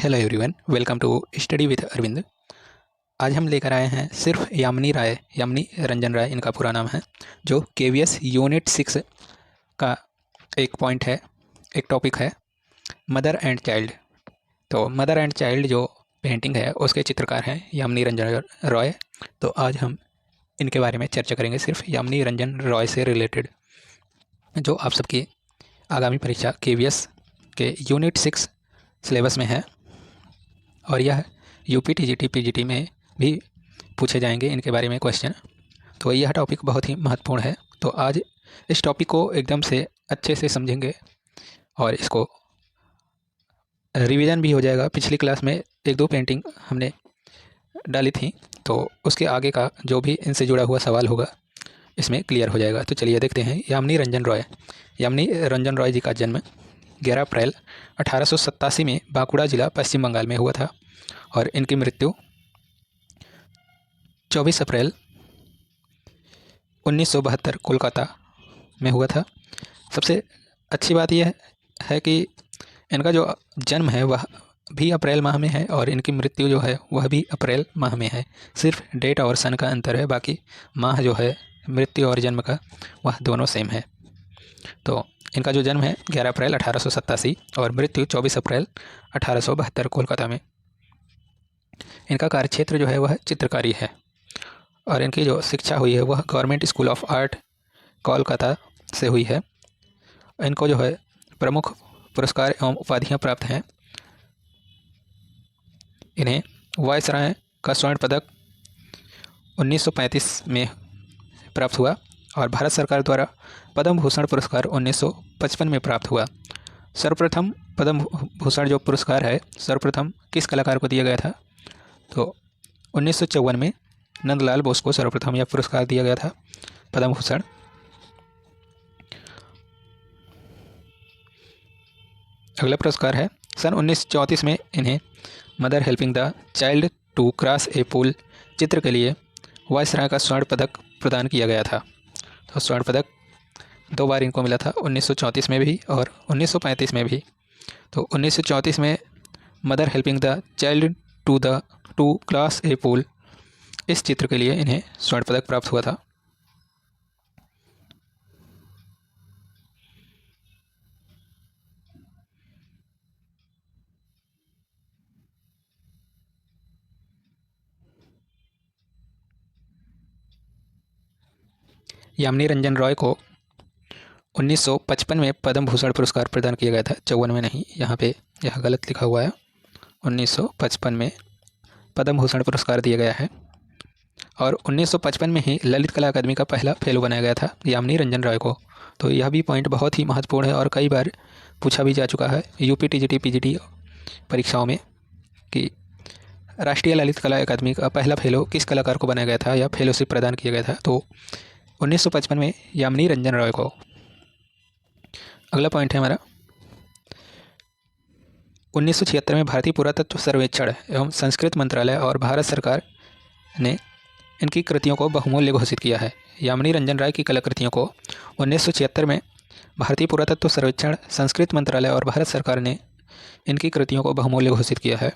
Hello everyone, welcome to study with Arvind. आज हम लेकर आए हैं सिर्फ यामिनी रंजन राय इनका पूरा नाम है, जो केवीएस यूनिट 6 का एक पॉइंट है, एक टॉपिक है मदर एंड चाइल्ड। तो मदर एंड चाइल्ड जो पेंटिंग है उसके चित्रकार हैं यामिनी रंजन रॉय। तो आज हम इनके बारे में चर्चा करेंगे, सिर्फ यामिनी रंजन रॉय से रिलेटेड, जो आप सबकी आगामी परीक्षा केवीएस के यूनिट 6 सिलेबस में है और यह यूपी टीजीटी पीजीटी में भी पूछे जाएंगे इनके बारे में क्वेश्चन। तो यह टॉपिक बहुत ही महत्वपूर्ण है। तो आज इस टॉपिक को एकदम से अच्छे से समझेंगे और इसको रिवीजन भी हो जाएगा। पिछली क्लास में एक दो पेंटिंग हमने डाली थी, तो उसके आगे का जो भी इनसे जुड़ा हुआ सवाल होगा इसमें क्लियर हो जाएगा। तो चलिए देखते हैं। यामिनी रंजन रॉय जी का जन्म 11 अप्रैल 1887 में बांकुड़ा जिला पश्चिम बंगाल में हुआ था और इनकी मृत्यु 24 अप्रैल 1972 कोलकाता में हुआ था। सबसे अच्छी बात यह है कि इनका जो जन्म है वह भी अप्रैल माह में है और इनकी मृत्यु जो है वह भी अप्रैल माह में है। सिर्फ डेट और सन का अंतर है, बाकी माह जो है मृत्यु और जन्म का वह दोनों सेम है। तो इनका जो जन्म है 11 अप्रैल 1887 और मृत्यु 24 अप्रैल 1872 कोलकाता में। इनका कार्यक्षेत्र जो है वह चित्रकारी है और इनकी जो शिक्षा हुई है वह government school of art Kolkata से हुई है। इनको जो है प्रमुख पुरस्कार एवं उपाधियां प्राप्त हैं। इन्हें वायसराय का स्वर्ण पदक 1935 में प्राप्त हुआ और भारत सरकार द्वारा पद्म भूषण पुरस्कार 1955 में प्राप्त हुआ। सर्वप्रथम पद्म भूषण जो पुरस्कार है सर्वप्रथम किस कलाकार को दिया गया था? तो 1954 में नंदलाल बोस को सर्वप्रथम यह पुरस्कार दिया गया था, पद्म भूषण। अगला पुरस्कार है सन 1934 में इन्हें mother helping the child to cross a पुल चित्र के लिए वायसराय का स्वर्ण पदक प्रदान किया गया था। तो स्वर्ण पदक 2 बार इनको मिला था, 1934 में भी और 1935 में भी। तो 1934 में mother helping the child to cross a पुल इस चित्र के लिए इन्हें स्वर्ण पदक प्राप्त हुआ था। यामिनी रंजन रॉय को 1955 में पद्म भूषण पुरस्कार प्रदान किया गया था, 54 में नहीं, यहाँ पे यह गलत लिखा हुआ है। 1955 में पद्म भूषण पुरस्कार दिया गया है और 1955 में ही ललित कला अकादमी का पहला फेलो बनाया गया था यामिनी रंजन रॉय को। तो यह भी पॉइंट बहुत ही महत्वपूर्ण है और कई बार पूछा भी जा चुका है यूपी टीजीटी पीजीटी परीक्षाओं में कि राष्ट्रीय ललित कला अकादमी का पहला फेलो किस कलाकार को बनाया गया था या फेलोशिप प्रदान किया गया था। तो 1955 में यामिनी रंजन रॉय को। अगला पॉइंट है हमारा 1976 में भारतीय पुरातत्व सर्वेक्षण एवं संस्कृत मंत्रालय और भारत सरकार ने इनकी कृतियों को बहुमूल्य घोषित किया है। यामिनी रंजन राय की कलाकृतियों को 1976 में भारतीय पुरातत्व सर्वेक्षण, संस्कृत मंत्रालय और भारत सरकार ने इनकी कृतियों को बहुमूल्य घोषित किया है।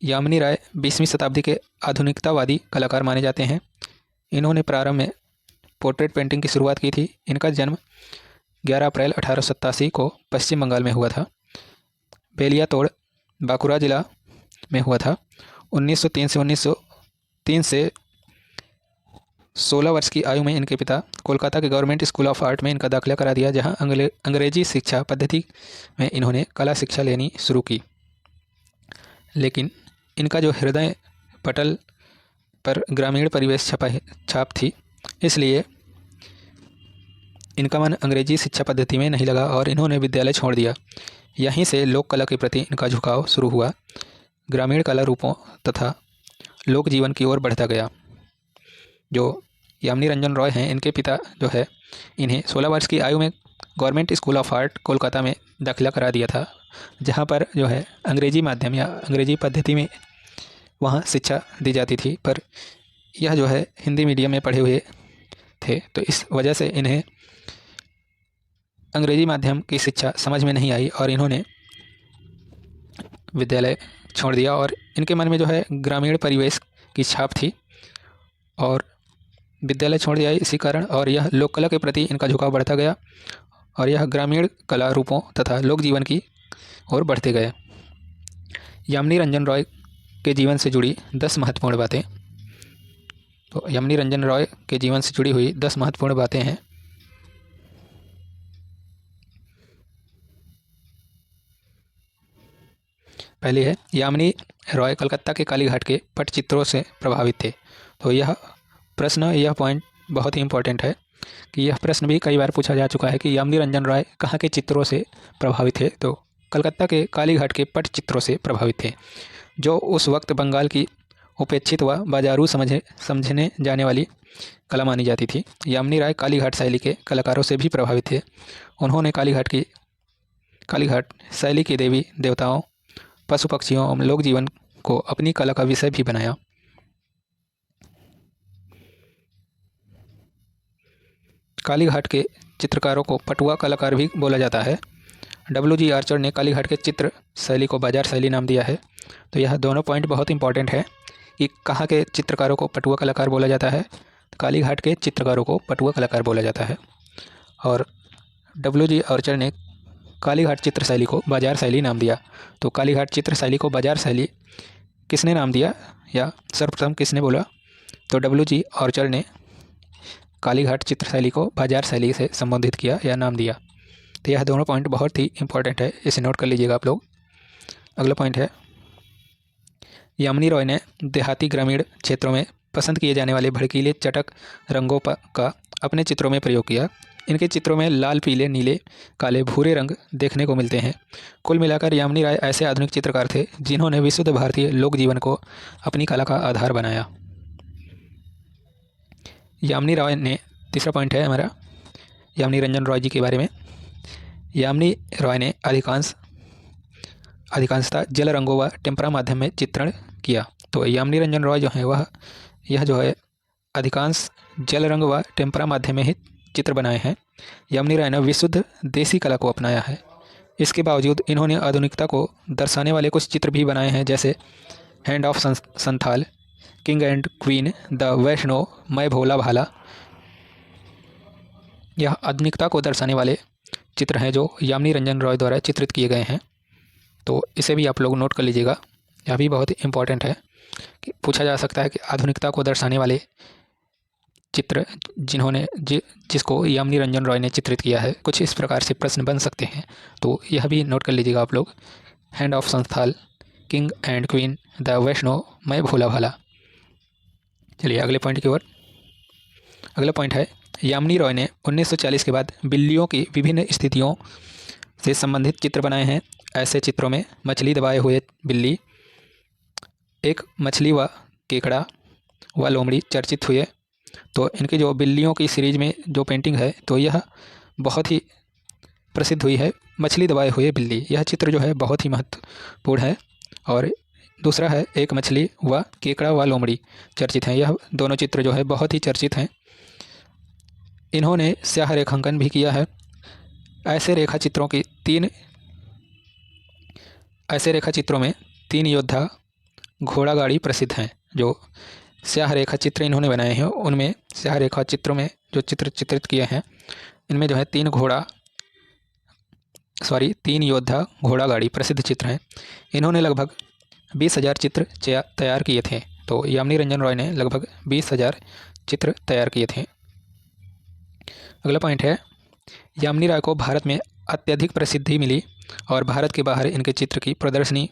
यामिनी राय 20वीं शताब्दी के आधुनिकतावादी कलाकार माने जाते हैं। इन्होंने प्रारंभ में पोर्ट्रेट पेंटिंग की शुरुआत की थी। इनका जन्म 11 अप्रैल 1887 को पश्चिम बंगाल में हुआ था, बेलियातोड़ बांकुड़ा जिला में हुआ था। 1903 से 16 वर्ष की आयु में इनके पिता कोलकाता के गवर्नमेंट स्कूल ऑफ आर्ट में इनका दाखिला करा दिया, जहां अंग्रेजी शिक्षा पद्धति में इन्होंने कला शिक्षा लेनी शुरू की। लेकिन इनका जो हृदय पटल पर ग्रामीण परिवेश छाप थी, इसलिए इनका मन अंग्रेजी शिक्षा पद्धति में नहीं लगा और इन्होंने विद्यालय छोड़ दिया। यहीं से लोक कला के प्रति इनका झुकाव शुरू हुआ, ग्रामीण कला रूपों तथा लोक जीवन की ओर बढ़ता गया। जो यामिनी रंजन रॉय हैं, इनके पिता जो है इन्हें 16 वर्ष की आयु में government school of art Kolkata में दाखिला करा दिया था, जहां पर जो है अंग्रेजी माध्यम या अंग्रेजी पद्धति में वहां शिक्षा दी जाती थी, पर यह जो है हिंदी मीडियम में पढ़े हुए थे। तो इस वजह से इन्हें अंग्रेजी माध्यम की शिक्षा समझ में नहीं आई और इन्होंने विद्यालय छोड़ दिया और इनके मन में जो है ग्रामीण परिवेश की छाप थी और विद्यालय छोड़ दिया इसी कारण, और यह लोक कला के प्रति इनका झुकाव बढ़ता गया और यह ग्रामीण कला रूपों तथा लोक जीवन की ओर बढ़ते गए। यामिनी रंजन रॉय के जीवन से जुड़ी 10 महत्वपूर्ण बातें। तो यामिनी रंजन रॉय के जीवन से जुड़ी हुई 10 महत्वपूर्ण बातें हैं। पहली है, यामिनी रॉय कलकत्ता के कालीघाट के पटचित्रों से प्रभावित थे। तो यह पॉइंट बहुत ही इंपॉर्टेंट है कि यह प्रश्न भी कई बार पूछा जा चुका है कि यामिनी रंजन रॉय कहाँ के चित्रों से प्रभावित थे। तो कलकत्ता के कालीघाट के पटचित्रों से प्रभावित थे, जो उस वक्त बंगाल की उपेक्षित व बाजारू समझने जाने वाली कला मानी जाती थी। यामिनी राय कालीघाट शैली के कलाकारों से भी प्रभावित थे। उन्होंने कालीघाट शैली के देवी देवताओं, पशु पक्षियों और लोक जीवन को अपनी कला का विषय भी बनाया। कालीघाट के चित्रकारों को पटुआ कलाकार भी बोला जाता है। W.G. आर्चर ने कालीघाट के चित्र शैली को बाजार शैली नाम दिया है। तो यह दोनों पॉइंट बहुत इंपॉर्टेंट है कि कहाँ के चित्रकारों को पटुआ कलाकार बोला जाता है। कालीघाट के चित्रकारों को पटुआ कलाकार बोला जाता है। और W.G. आर्चर ने कालीघाट चित्र शैली को बाजार शैली नाम दिया। तो कालीघाट चित्र शैली को बाजार शैली किसने नाम दिया या सर्वप्रथम किसने बोला? तो W.G. आर्चर ने कालीघाट चित्र शैली को बाजार शैली से संबोधित किया या नाम दिया। तो यह दोनों पॉइंट बहुत ही इंपॉर्टेंट है, इसे नोट कर लीजिएगा आप लोग। अगला पॉइंट है, यामिनी रॉय ने देहाती ग्रामीण क्षेत्रों में पसंद किए जाने वाले भड़कीले चटक रंगों का अपने चित्रों में प्रयोग किया। इनके चित्रों में लाल, पीले, नीले, काले, भूरे रंग देखने को मिलते हैं। कुल मिलाकर यामिनी राय ऐसे आधुनिक चित्रकार थे जिन्होंने विशुद्ध भारतीय लोक जीवन को अपनी कला का आधार बनाया। यामिनी रॉय ने, तीसरा पॉइंट है हमारा यामिनी रंजन रॉय जी के बारे में। यामिनी रॉय ने अधिकांशतः जल रंगों व टेम्परा माध्यम में चित्रण किया। तो यामिनी रंजन रॉय जो है यह जो है अधिकांश जल रंग व टेम्परा माध्यम में ही चित्र बनाए हैं। यामिनी राय ने विशुद्ध देसी कला को अपनाया है। इसके बावजूद इन्होंने आधुनिकता को दर्शाने वाले कुछ चित्र भी बनाए हैं, जैसे hand of Santhal, king and queen, the Vaishno, मैं भोला भाला। यह आधुनिकता को दर्शाने वाले चित्र हैं जो यामिनी रंजन रॉय द्वारा चित्रित किए गए हैं। तो इसे भी आप लोग नोट कर लीजिएगा, यह भी बहुत इंपॉर्टेंट है कि पूछा जा सकता है कि आधुनिकता को दर्शाने वाले चित्र जिसको यामिनी रंजन रॉय ने चित्रित किया है, कुछ इस प्रकार से प्रश्न बन सकते हैं। तो यह भी नोट कर लीजिएगा आप लोग, hand of Santhal, king and queen, the Vaishno, मैं भोला भाला। चलिए अगले पॉइंट की ओर। अगला पॉइंट है, यामिनी रॉय ने 1940 के बाद बिल्लियों की विभिन्न स्थितियों से संबंधित चित्र बनाए हैं। ऐसे चित्रों में मछली दबाए हुए बिल्ली, एक मछली व केकड़ा व लोमड़ी चर्चित हुए। तो इनकी जो बिल्लियों की सीरीज में जो पेंटिंग है, तो यह बहुत ही प्रसिद्ध हुई है, मछली दबाए हुए बिल्ली। यह चित्र जो है बहुत ही महत्वपूर्ण है। और दूसरा है, एक मछली व केकड़ा व लोमड़ी चर्चित हैं। यह दोनों चित्र जो है बहुत ही चर्चित हैं। इन्होंने स्याह रेखांकन भी किया है। ऐसे रेखा चित्रों में 3 योद्धा घोड़ा गाड़ी प्रसिद्ध हैं। जो स्याह रेखा चित्र इन्होंने बनाए हैं, उनमें स्याह रेखा चित्रों में जो चित्र चित्रित किए हैं, इनमें जो है 3 योद्धा घोड़ा गाड़ी प्रसिद्ध चित्र हैं। इन्होंने लगभग 20,000 चित्र तैयार किए थे। तो यामिनी रंजन रॉय ने लगभग 20,000 चित्र तैयार किए थे। अगला पॉइंट है, यामिनी राय को भारत में अत्यधिक प्रसिद्धि मिली और भारत के बाहर इनके चित्र की प्रदर्शनी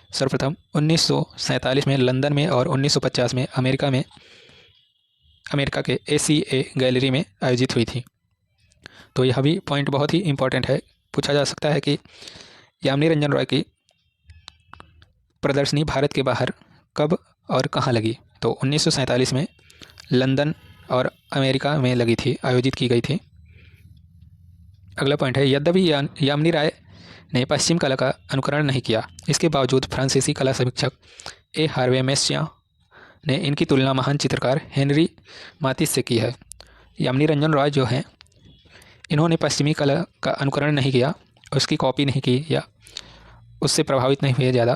सर्वप्रथम 1947 में लंदन में और 1950 में अमेरिका के ACA गैलरी में आयोजित हुई थी। तो यह भी पॉइंट बहुत ही इंपॉर्टेंट है। पूछा जा सकता है कि यामिनी रंजन रॉय की प्रदर्शनी भारत के बाहर कब और कहाँ लगी? तो 1947 में लंदन और अमेरिका में लगी थी, आयोजित की गई थी। अगला पॉइंट है, यद्यपि यामिनी राय ने पश्चिम कला का अनुकरण नहीं किया, इसके बावजूद फ्रांसीसी कला समीक्षक ए हार्वे मेस्सिया ने इनकी तुलना महान चित्रकार हेनरी मातिस से की है। यामिनी रंजन रॉय जो हैं, इन्होंने पश्चिमी कला का अनुकरण नहीं किया, उसकी कॉपी नहीं की या उससे प्रभावित नहीं हुए ज़्यादा।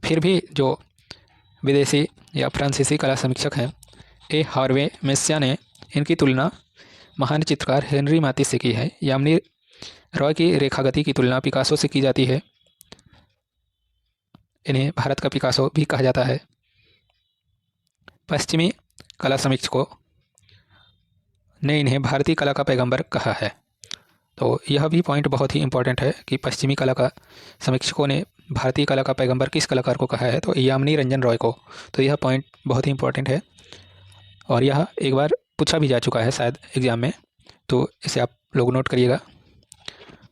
फिर भी जो विदेशी या फ्रांसीसी कला समीक्षक हैं ए हार्वे मेस्सिया ने इनकी तुलना महान चित्रकार हेनरी मातिस से की है। यामिनी रॉय की रेखागति की तुलना पिकासो से की जाती है। इन्हें भारत का पिकासो भी कहा जाता है। पश्चिमी कला समीक्षकों ने इन्हें भारतीय कला का पैगंबर कहा है। तो यह भी पॉइंट बहुत ही इंपॉर्टेंट है कि पश्चिमी कला का समीक्षकों ने भारतीय कला का पैगंबर किस कलाकार को कहा है, तो यामिनी रंजन रॉय को। तो यह पॉइंट बहुत ही इंपॉर्टेंट है और यह एक बार पूछा भी जा चुका है शायद एग्जाम में, तो इसे आप लोग नोट करिएगा।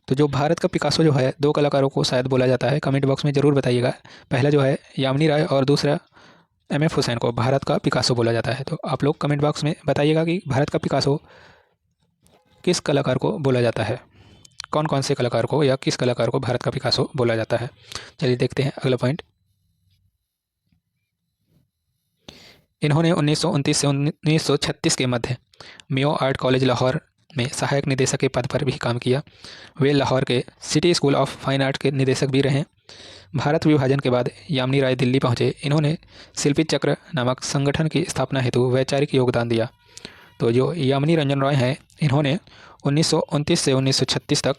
तो जो भारत का पिकासो जो है, 2 कलाकारों को शायद बोला जाता है, कमेंट बॉक्स में ज़रूर बताइएगा। पहला जो है यामिनी राय और दूसरा एम.एफ. हुसैन को भारत का पिकासो बोला जाता है। तो आप लोग कमेंट बॉक्स में बताइएगा कि भारत का पिकासो किस कलाकार को बोला जाता है, कौन कौन से कलाकार को या किस कलाकार को भारत का पिकासो बोला जाता है। चलिए देखते हैं अगला पॉइंट। इन्होंने 1929 से 1936 के मध्य मेयो आर्ट कॉलेज लाहौर में सहायक निदेशक के पद पर भी काम किया। वे लाहौर के city school of fine art के निदेशक भी रहे। भारत विभाजन के बाद यामिनी राय दिल्ली पहुंचे। इन्होंने शिल्पी चक्र नामक संगठन की स्थापना हेतु वैचारिक योगदान दिया। तो जो यामिनी रंजन रॉय हैं, इन्होंने 1929 से 1936 तक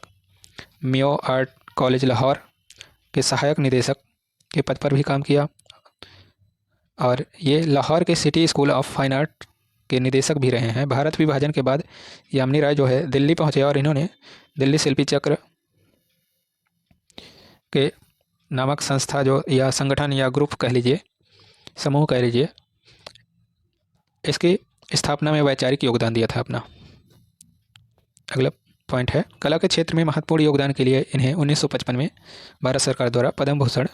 मेयो आर्ट कॉलेज लाहौर के सहायक निदेशक के पद पर भी काम किया और ये लाहौर के city school of fine art के निदेशक भी रहे हैं। भारत विभाजन के बाद यामिनी राय जो है दिल्ली पहुंचे और इन्होंने दिल्ली शिल्पी चक्र के नामक संस्था जो या संगठन या ग्रुप कह लीजिए, समूह कह लीजिए, इसकी स्थापना में वैचारिक योगदान दिया था अपना। अगला पॉइंट है, कला के क्षेत्र में महत्वपूर्ण योगदान के लिए इन्हें 1955 में भारत सरकार द्वारा पद्म भूषण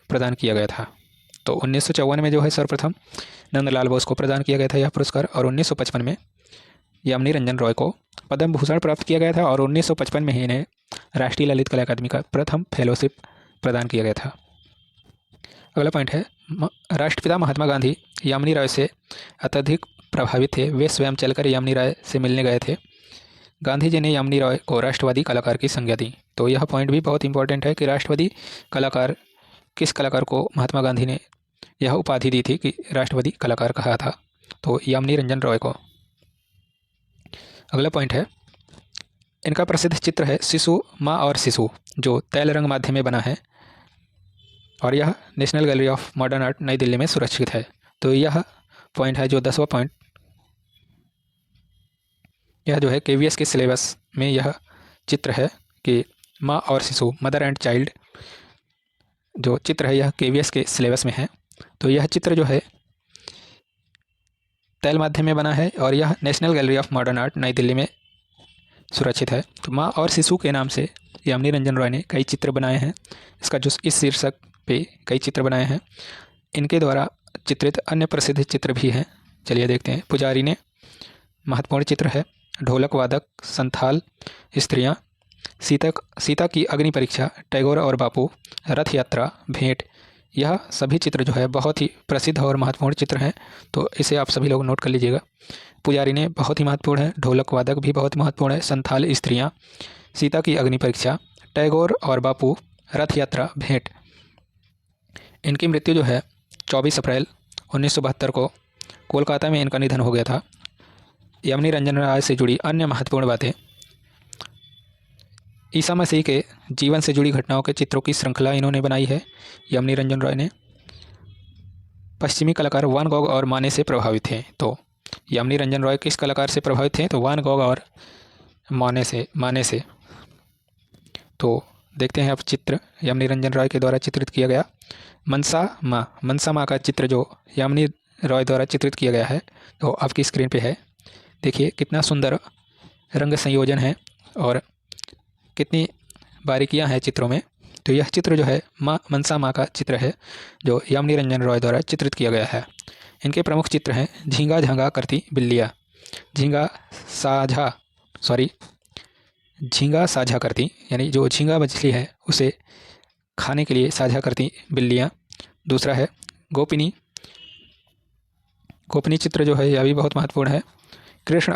प्रदान किया गया था। तो 1954 में जो है सर्वप्रथम नंदलाल बोस को प्रदान किया गया था यह पुरस्कार और 1955 में यामिनी रंजन रॉय को पद्म भूषण प्राप्त किया गया था और 1955 में ही इन्हें राष्ट्रीय ललित कला अकादमी का प्रथम फेलोशिप प्रदान किया गया था। अगला पॉइंट है, राष्ट्रपिता महात्मा गांधी यामिनी राय से अत्यधिक प्रभावित थे। वे स्वयं चलकर यामिनी राय से मिलने गए थे। गांधी जी ने यामिनी राय को राष्ट्रवादी कलाकार की संज्ञा दी। तो यह पॉइंट भी बहुत इंपॉर्टेंट है कि राष्ट्रवादी कलाकार, किस कलाकार को महात्मा गांधी ने यह उपाधि दी थी कि राष्ट्रवादी कलाकार कहा था, तो यामिनी रंजन रॉय को। अगला पॉइंट है, इनका प्रसिद्ध चित्र है शिशु माँ और शिशु, जो तैल रंग माध्यम में बना है और यह national gallery of modern art Nai Delhi में सुरक्षित है। तो यह पॉइंट है जो 10वां पॉइंट, यह जो है केवीएस के सिलेबस में यह चित्र है कि माँ और शिशु, मदर एंड चाइल्ड, जो चित्र है यह केवीएस के सिलेबस में है। तो यह चित्र जो है तैल माध्यम में बना है और यह national gallery of modern art Nai Delhi में सुरक्षित है। तो माँ और शिशु के नाम से यामिनी रंजन रॉय ने कई चित्र बनाए हैं। इसका जो इस शीर्षक पे कई चित्र बनाए हैं। इनके द्वारा चित्रित अन्य प्रसिद्ध चित्र भी हैं। चलिए देखते हैं। पुजारी ने महत्वपूर्ण चित्र है, ढोलक वादक, संथाल स्त्रियाँ, सीता की अग्नि परीक्षा, टैगोर और बापू, रथ यात्रा, भेंट, यह सभी चित्र जो है बहुत ही प्रसिद्ध और महत्वपूर्ण चित्र हैं। तो इसे आप सभी लोग नोट कर लीजिएगा। पुजारी ने बहुत ही महत्वपूर्ण है, ढोलक वादक भी बहुत महत्वपूर्ण है, संथाल स्त्रियाँ, सीता की अग्नि परीक्षा, टैगोर और बापू, रथ यात्रा, भेंट। इनकी मृत्यु जो है 24 अप्रैल 1972 को कोलकाता में इनका निधन हो गया था। यामिनी रंजन राय से जुड़ी अन्य महत्वपूर्ण बातें, ईसा मसीह के जीवन से जुड़ी घटनाओं के चित्रों की श्रृंखला इन्होंने बनाई है यामिनी रंजन रॉय ने। पश्चिमी कलाकार वान गॉग और माने से प्रभावित थे। तो यामिनी रंजन रॉय किस कलाकार से प्रभावित थे? तो वान गॉग और माने से। तो देखते हैं अब चित्र यामिनी रंजन रॉय के द्वारा चित्रित किया गया मनसा माँ का चित्र जो यामिनी रॉय द्वारा चित्रित किया गया है, तो आपकी स्क्रीन पे है। देखिए कितना सुंदर रंग संयोजन है और कितनी बारीकियां हैं चित्रों में। तो यह चित्र जो है मनसा माँ का चित्र है जो यामिनी रंजन रॉय द्वारा चित्रित किया गया है। इनके प्रमुख चित्र हैं झींगा झांगा करती बिल्लियाँ, झींगा साझा करती, यानी जो झींगा मछली है उसे खाने के लिए साझा करती बिल्लियाँ। दूसरा है गोपिनी चित्र जो है यह भी बहुत महत्वपूर्ण है। कृष्ण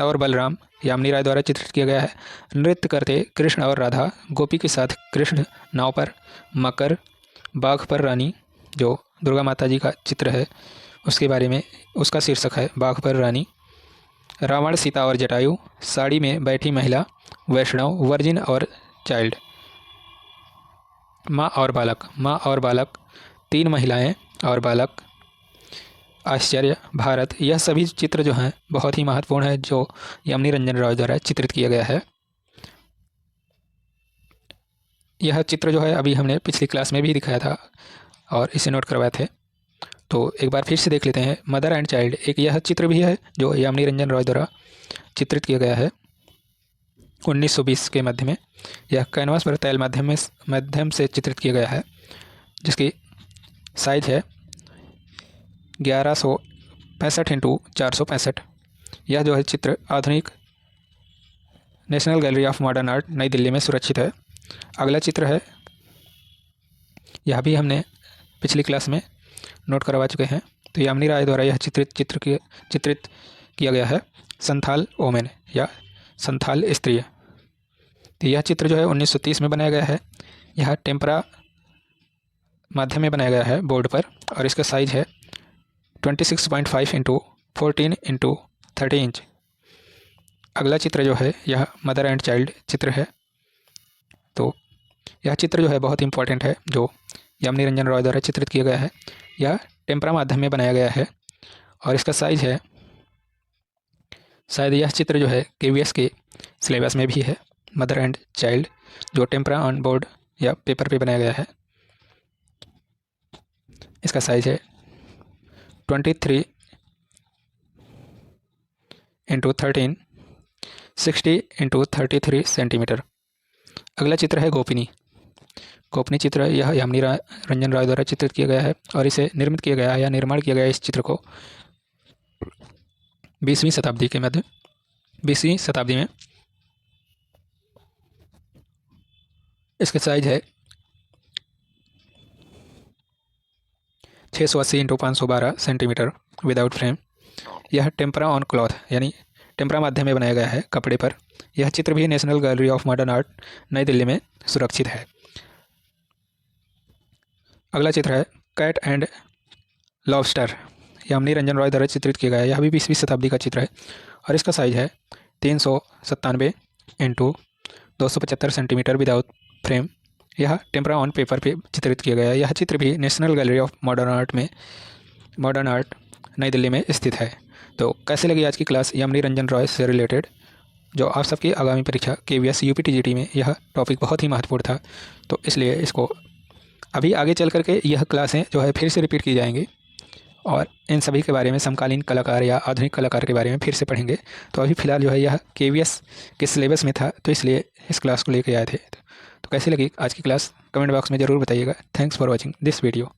और बलराम यामिनी राय द्वारा चित्रित किया गया है। नृत्य करते कृष्ण और राधा, गोपी के साथ कृष्ण नाव पर, मकर, बाघ पर रानी, जो दुर्गा माता जी का चित्र है उसके बारे में, उसका शीर्षक है बाघ पर रानी। रावण, सीता और जटायु, साड़ी में बैठी महिला, वैष्णव, वर्जिन और चाइल्ड। माँ और बालक, 3 महिलाएं और बालक, आश्चर्य, भारत। यह सभी चित्र जो हैं बहुत ही महत्वपूर्ण है, जो यामिनी रंजन रॉय द्वारा चित्रित किया गया है। यह चित्र जो है अभी हमने पिछली क्लास में भी दिखाया था और इसे नोट करवाए थे, तो एक बार फिर से देख लेते हैं। मदर एंड चाइल्ड, एक यह चित्र भी है जो यामिनी रंजन रॉय द्वारा चित्रित किया गया है 1920 के मध्य में। यह कैनवास पर तैल माध्यम से चित्रित किया गया है, जिसकी साइज है 1165 x 465। यह जो है चित्र आधुनिक national gallery of modern art Nai Delhi में सुरक्षित है। अगला चित्र है, यह भी हमने पिछली क्लास में नोट करवा चुके हैं। तो यामिनी राय द्वारा यह चित्रित किया गया है संथाल वोमेन या संथाल स्त्री। तो यह चित्र जो है 1930 में बनाया गया है। यह टेम्परा माध्यम में बनाया गया है बोर्ड पर, और इसका साइज है 26.5 x 14 x 30 इंच। अगला चित्र जो है यह मदर एंड चाइल्ड चित्र है। तो यह चित्र जो है बहुत इंपॉर्टेंट है, जो यामिनी रंजन रॉय द्वारा चित्रित किया गया है। यह टेम्परा माध्यम में बनाया गया है और इसका साइज है, शायद यह चित्र जो है KVS के सिलेबस में भी है, मदर एंड चाइल्ड, जो टेम्परा ऑन बोर्ड या पेपर पे बनाया गया है। इसका साइज है 23 x 13, 60 x 33 सेंटीमीटर। अगला चित्र है गोपिनी चित्र। यह यामिनी रंजन रॉय द्वारा चित्रित किया गया है और इसे निर्मित किया गया है या निर्माण किया गया है इस चित्र को 20वीं शताब्दी में। इसका साइज है 680 x 512 सेंटीमीटर विदाउट फ्रेम। यह टेम्परा ऑन क्लॉथ यानी टेम्परा माध्यम में बनाया गया है कपड़े पर। यह चित्र भी national gallery of modern art Nai Delhi में सुरक्षित है। अगला चित्र है cat and lobster, Yamini Ranjan Roy द्वारा चित्रित किया गया है। यह भी 20वीं शताब्दी का चित्र है और इसका साइज है 397 x 275 सेंटीमीटर विदाउट फ्रेम। यह टेम्परा ऑन पेपर पे चित्रित किया गया है। यह चित्र भी national gallery of modern art Nai Delhi में स्थित है। तो कैसे लगी आज की क्लास यामिनी रंजन रॉय से रिलेटेड, जो आप सबकी आगामी परीक्षा KVS UPTGT में यह टॉपिक बहुत ही महत्वपूर्ण था, तो इसलिए इसको अभी आगे चल करके यह क्लासें जो है फिर से रिपीट की जाएंगी और इन सभी के बारे में, समकालीन कलाकार या आधुनिक कलाकार के बारे में फिर से पढ़ेंगे। तो अभी फ़िलहाल जो है यह KVS के सिलेबस में था, तो इसलिए इस क्लास को लेकर आए थे। तो कैसी लगी आज की क्लास कमेंट बॉक्स में ज़रूर बताइएगा। Thanks for watching this video.